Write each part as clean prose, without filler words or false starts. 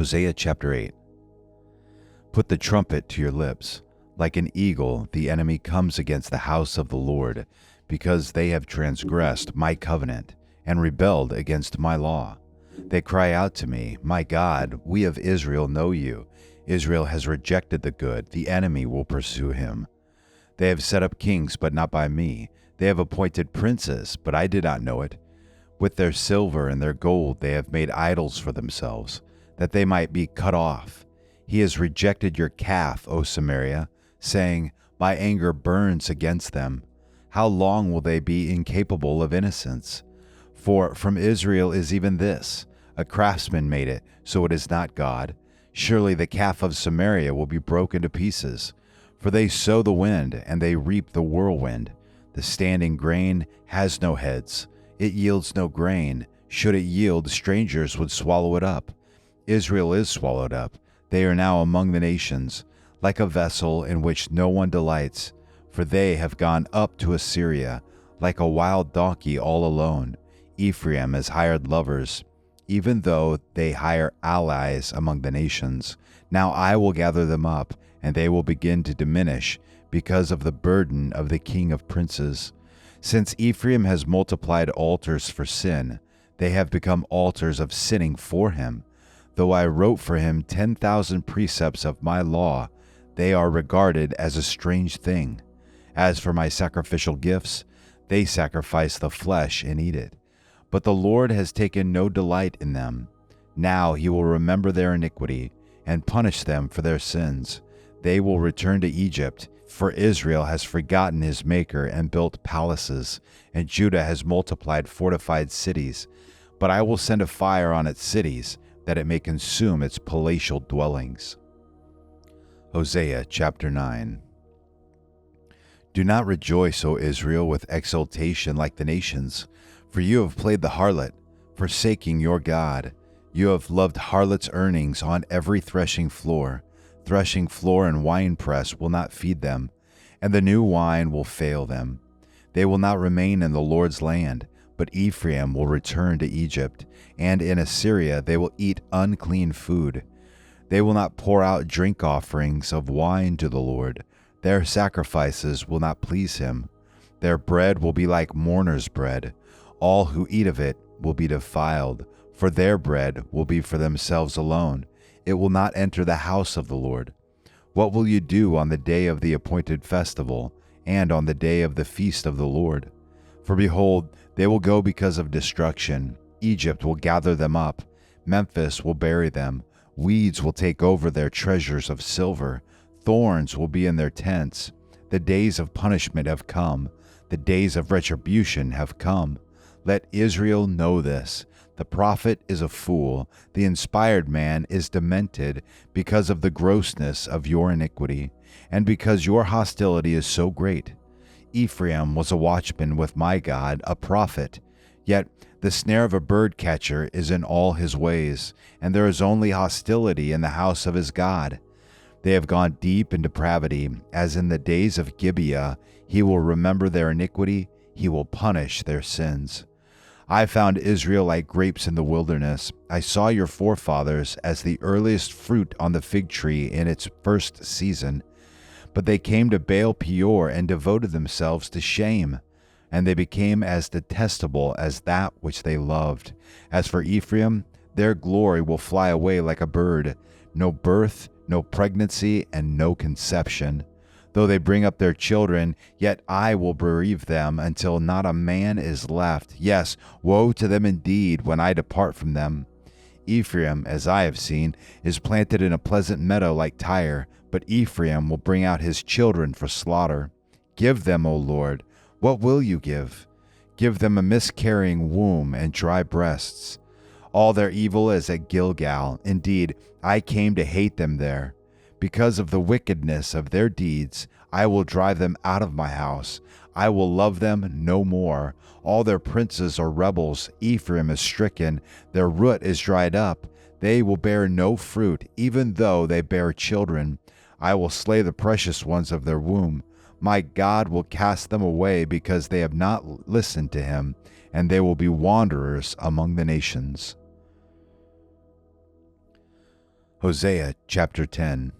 Hosea chapter 8. Put the trumpet to your lips. Like an eagle, the enemy comes against the house of the Lord, because they have transgressed my covenant and rebelled against my law. They cry out to me, "My God, we of Israel know you." Israel has rejected the good. The enemy will pursue him. They have set up kings, but not by me. They have appointed princes, but I did not know it. With their silver and their gold they have made idols for themselves, that they might be cut off. He has rejected your calf, O Samaria, saying, "My anger burns against them." How long will they be incapable of innocence? For from Israel is even this: a craftsman made it, so it is not God. Surely the calf of Samaria will be broken to pieces. For they sow the wind, and they reap the whirlwind. The standing grain has no heads. It yields no grain. Should it yield, strangers would swallow it up. Israel is swallowed up. They are now among the nations, like a vessel in which no one delights. For they have gone up to Assyria, like a wild donkey all alone. Ephraim has hired lovers, even though they hire allies among the nations. Now I will gather them up, and they will begin to diminish because of the burden of the king of princes. Since Ephraim has multiplied altars for sin, they have become altars of sinning for him. Though I wrote for him 10,000 precepts of my law, they are regarded as a strange thing. As for my sacrificial gifts, they sacrifice the flesh and eat it. But the Lord has taken no delight in them. Now he will remember their iniquity and punish them for their sins. They will return to Egypt, for Israel has forgotten his Maker and built palaces, and Judah has multiplied fortified cities. But I will send a fire on its cities, that it may consume its palatial dwellings. Hosea chapter 9. Do not rejoice, O Israel, with exultation like the nations, for you have played the harlot, forsaking your God. You have loved harlots' earnings on every threshing floor. Threshing floor and winepress will not feed them, and the new wine will fail them. They will not remain in the Lord's land, but Ephraim will return to Egypt, and in Assyria they will eat unclean food. They will not pour out drink offerings of wine to the Lord. Their sacrifices will not please him. Their bread will be like mourner's bread. All who eat of it will be defiled, for their bread will be for themselves alone. It will not enter the house of the Lord. What will you do on the day of the appointed festival, and on the day of the feast of the Lord? For behold, they will go because of destruction. Egypt will gather them up. Memphis will bury them. Weeds will take over their treasures of silver. Thorns will be in their tents. The days of punishment have come. The days of retribution have come. Let Israel know this. The prophet is a fool. The inspired man is demented because of the grossness of your iniquity, and because your hostility is so great. Ephraim was a watchman with my God, a prophet. Yet the snare of a bird catcher is in all his ways, and there is only hostility in the house of his God. They have gone deep in depravity, as in the days of Gibeah. He will remember their iniquity, he will punish their sins. I found Israel like grapes in the wilderness. I saw your forefathers as the earliest fruit on the fig tree in its first season. But they came to Baal Peor and devoted themselves to shame, and they became as detestable as that which they loved. As for Ephraim, their glory will fly away like a bird. No birth, no pregnancy, and no conception. Though they bring up their children, yet I will bereave them until not a man is left. Yes, woe to them indeed when I depart from them. Ephraim, as I have seen, is planted in a pleasant meadow like Tyre, but Ephraim will bring out his children for slaughter. Give them, O Lord, what will you give? Give them a miscarrying womb and dry breasts. All their evil is at Gilgal. Indeed, I came to hate them there. Because of the wickedness of their deeds, I will drive them out of my house. I will love them no more. All their princes are rebels. Ephraim is stricken. Their root is dried up. They will bear no fruit, even though they bear children. I will slay the precious ones of their womb. My God will cast them away because they have not listened to him, and they will be wanderers among the nations. Hosea chapter 10.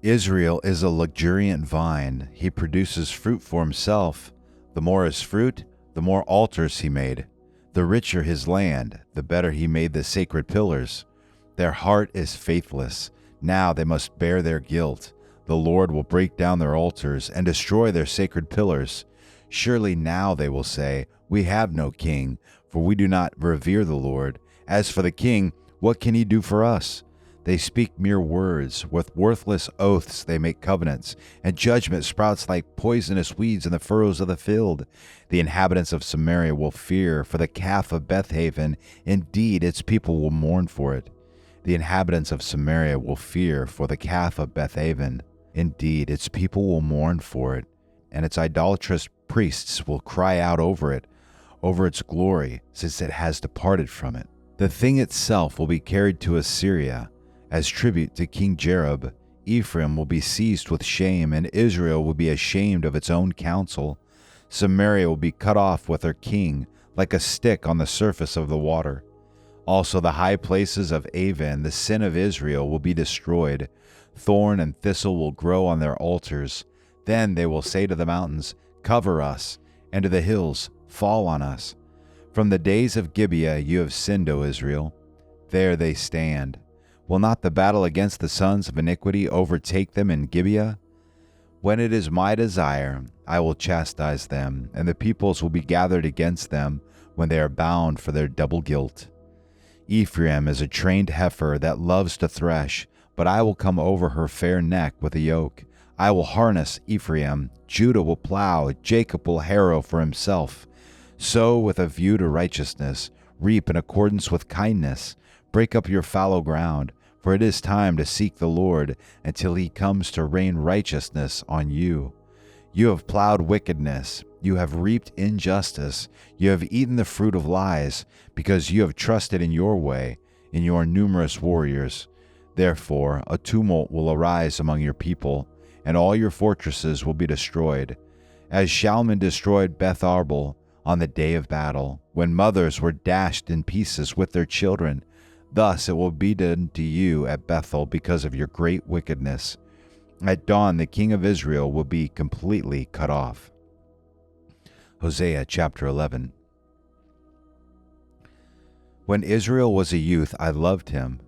Israel is a luxuriant vine. He produces fruit for himself. The more his fruit, the more altars he made. The richer his land, the better he made the sacred pillars. Their heart is faithless. Now they must bear their guilt. The Lord will break down their altars and destroy their sacred pillars. Surely now they will say, "We have no king, for we do not revere the Lord. As for the king, what can he do for us?" They speak mere words. With worthless oaths they make covenants, and judgment sprouts like poisonous weeds in the furrows of the field. The inhabitants of Samaria will fear for the calf of Bethaven. Indeed, its people will mourn for it. The inhabitants of Samaria will fear for the calf of Bethaven. Indeed, its people will mourn for it, and its idolatrous priests will cry out over it, over its glory, since it has departed from it. The thing itself will be carried to Assyria as tribute to King Jareb. Ephraim will be seized with shame, and Israel will be ashamed of its own counsel. Samaria will be cut off with her king, like a stick on the surface of the water. Also the high places of Aven, the sin of Israel, will be destroyed. Thorn and thistle will grow on their altars. Then they will say to the mountains, "Cover us," and to the hills, "Fall on us." From the days of Gibeah you have sinned, O Israel. There they stand. Will not the battle against the sons of iniquity overtake them in Gibeah? When it is my desire, I will chastise them, and the peoples will be gathered against them when they are bound for their double guilt. Ephraim is a trained heifer that loves to thresh, but I will come over her fair neck with a yoke. I will harness Ephraim. Judah will plow, Jacob will harrow for himself. Sow with a view to righteousness, reap in accordance with kindness. Break up your fallow ground, for it is time to seek the Lord until he comes to rain righteousness on you. You have plowed wickedness, you have reaped injustice, you have eaten the fruit of lies, because you have trusted in your way, in your numerous warriors. Therefore a tumult will arise among your people, and all your fortresses will be destroyed. As Shalman destroyed Beth Arbel on the day of battle, when mothers were dashed in pieces with their children, thus it will be done to you at Bethel because of your great wickedness. At dawn the king of Israel will be completely cut off. Hosea chapter 11. When Israel was a youth, I loved him,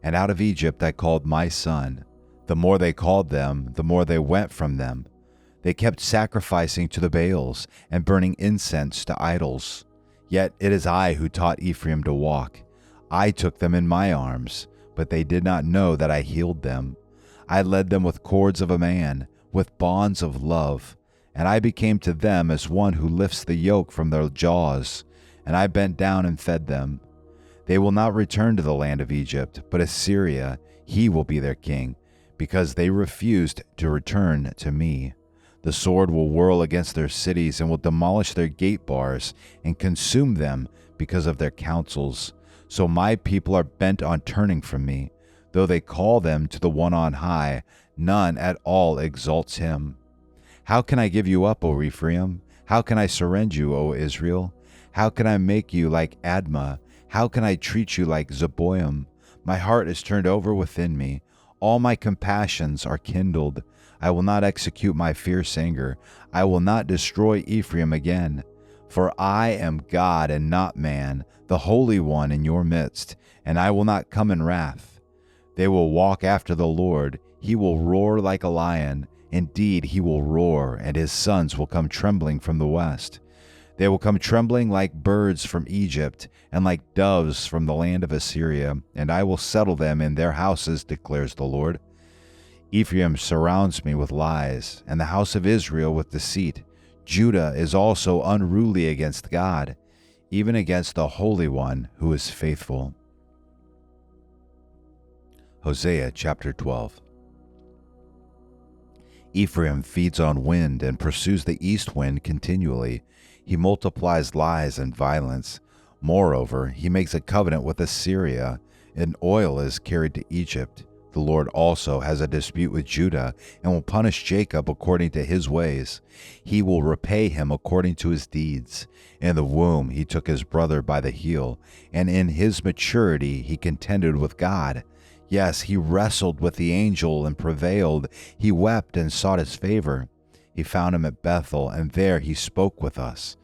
and out of Egypt I called my son. The more they called them, the more they went from them. They kept sacrificing to the Baals and burning incense to idols. Yet it is I who taught Ephraim to walk. I took them in my arms, but they did not know that I healed them. I led them with cords of a man, with bonds of love, and I became to them as one who lifts the yoke from their jaws, and I bent down and fed them. They will not return to the land of Egypt, but Assyria, he will be their king, because they refused to return to me. The sword will whirl against their cities and will demolish their gate bars and consume them because of their counsels. So my people are bent on turning from me. Though they call them to the one on high, none at all exalts him. How can I give you up, O Ephraim? How can I surrender you, O Israel? How can I make you like Admah? How can I treat you like Zeboim? My heart is turned over within me. All my compassions are kindled. I will not execute my fierce anger. I will not destroy Ephraim again. For I am God and not man, the Holy One in your midst, and I will not come in wrath. They will walk after the Lord. He will roar like a lion. Indeed, he will roar, and his sons will come trembling from the west. They will come trembling like birds from Egypt, and like doves from the land of Assyria, and I will settle them in their houses, declares the Lord. Ephraim surrounds me with lies, and the house of Israel with deceit. Judah is also unruly against God, even against the Holy One who is faithful. Hosea chapter 12. Ephraim feeds on wind and pursues the east wind continually. He multiplies lies and violence. Moreover, he makes a covenant with Assyria, and oil is carried to Egypt. The Lord also has a dispute with Judah and will punish Jacob according to his ways. He will repay him according to his deeds. In the womb he took his brother by the heel, and in his maturity he contended with God. Yes, he wrestled with the angel and prevailed. He wept and sought his favor. He found him at Bethel, and there he spoke with us.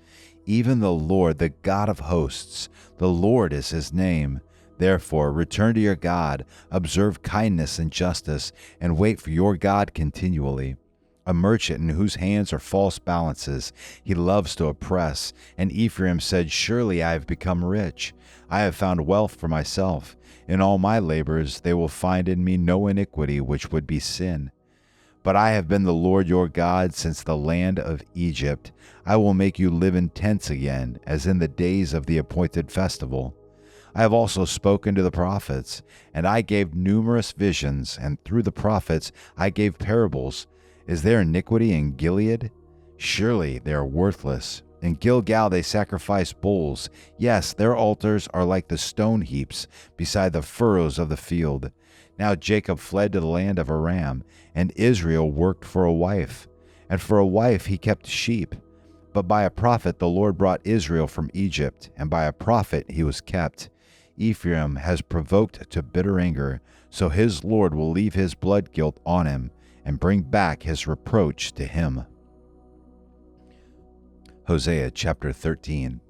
Even the Lord, the God of hosts, the Lord is his name. Therefore, return to your God, observe kindness and justice, and wait for your God continually. A merchant in whose hands are false balances, he loves to oppress. And Ephraim said, Surely I have become rich. I have found wealth for myself. In all my labors they will find in me no iniquity which would be sin. But I have been the Lord your God since the land of Egypt. I will make you live in tents again, as in the days of the appointed festival. I have also spoken to the prophets, and I gave numerous visions, and through the prophets I gave parables. Is there iniquity in Gilead? Surely they are worthless. In Gilgal they sacrifice bulls. Yes, their altars are like the stone heaps beside the furrows of the field. Now Jacob fled to the land of Aram, and Israel worked for a wife. And for a wife he kept sheep. But by a prophet the Lord brought Israel from Egypt, and by a prophet he was kept. Ephraim has provoked to bitter anger, so his Lord will leave his blood guilt on him, and bring back his reproach to him. Hosea chapter 13.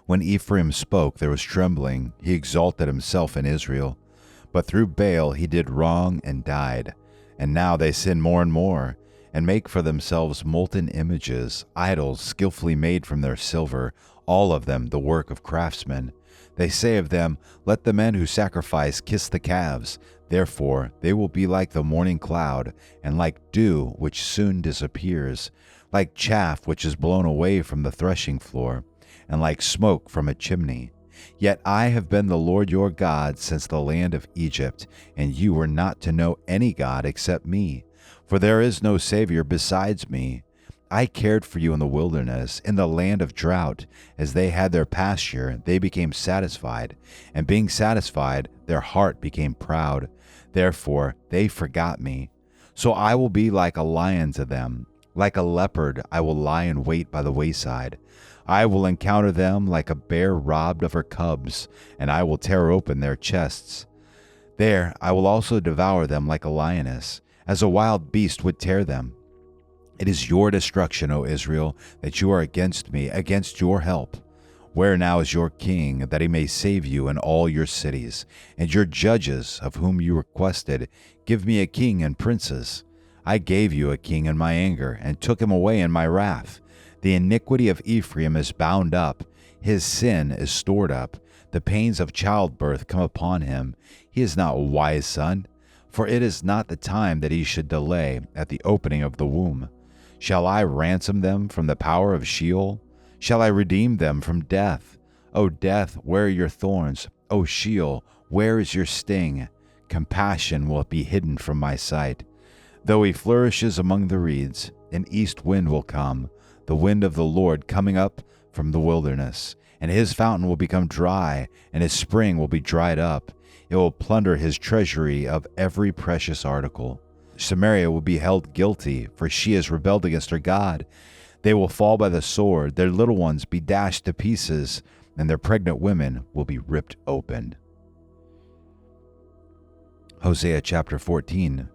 When Ephraim spoke, there was trembling. He exalted himself in Israel. But through Baal he did wrong and died. And now they sin more and more, and make for themselves molten images, idols skillfully made from their silver, all of them the work of craftsmen. They say of them, Let the men who sacrifice kiss the calves. Therefore they will be like the morning cloud, and like dew which soon disappears, like chaff which is blown away from the threshing floor, and like smoke from a chimney. Yet I have been the Lord your God since the land of Egypt, and you were not to know any God except me, for there is no Savior besides me. I cared for you in the wilderness, in the land of drought. As they had their pasture, they became satisfied, and being satisfied, their heart became proud. Therefore they forgot me. So I will be like a lion to them. Like a leopard, I will lie in wait by the wayside. I will encounter them like a bear robbed of her cubs, and I will tear open their chests. There I will also devour them like a lioness, as a wild beast would tear them. It is your destruction, O Israel, that you are against me, against your help. Where now is your king, that he may save you in all your cities? And your judges, of whom you requested, Give me a king and princes. I gave you a king in my anger, and took him away in my wrath. The iniquity of Ephraim is bound up, his sin is stored up. The pains of childbirth come upon him. He is not a wise son, for it is not the time that he should delay at the opening of the womb. Shall I ransom them from the power of Sheol? Shall I redeem them from death? O death, where are your thorns? O Sheol, where is your sting? Compassion will be hidden from my sight. Though he flourishes among the reeds, an east wind will come, the wind of the Lord coming up from the wilderness. And his fountain will become dry, and his spring will be dried up. It will plunder his treasury of every precious article. Samaria will be held guilty, for she has rebelled against her God. They will fall by the sword, their little ones be dashed to pieces, and their pregnant women will be ripped open. Hosea chapter 14.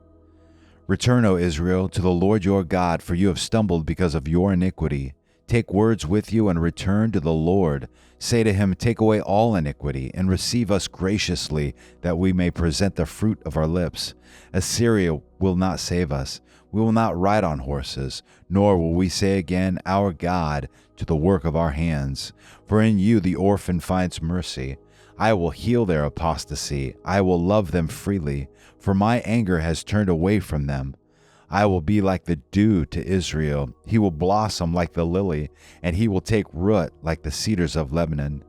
Return, O Israel, to the Lord your God, for you have stumbled because of your iniquity. Take words with you and return to the Lord. Say to him, Take away all iniquity, and receive us graciously, that we may present the fruit of our lips. Assyria will not save us. We will not ride on horses, nor will we say again, Our God, to the work of our hands. For in you the orphan finds mercy. I will heal their apostasy. I will love them freely, for my anger has turned away from them. I will be like the dew to Israel. He will blossom like the lily, and he will take root like the cedars of Lebanon.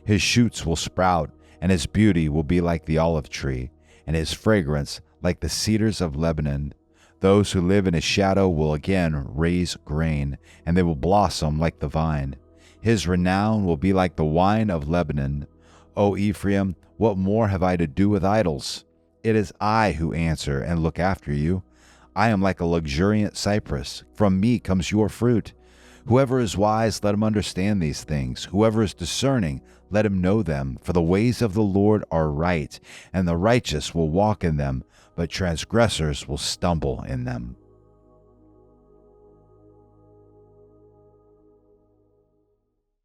His shoots will sprout, and his beauty will be like the olive tree, and his fragrance like the cedars of Lebanon. Those who live in his shadow will again raise grain, and they will blossom like the vine. His renown will be like the wine of Lebanon. O Ephraim, what more have I to do with idols? It is I who answer and look after you. I am like a luxuriant cypress. From me comes your fruit. Whoever is wise, let him understand these things. Whoever is discerning, let him know them. For the ways of the Lord are right, and the righteous will walk in them, but transgressors will stumble in them.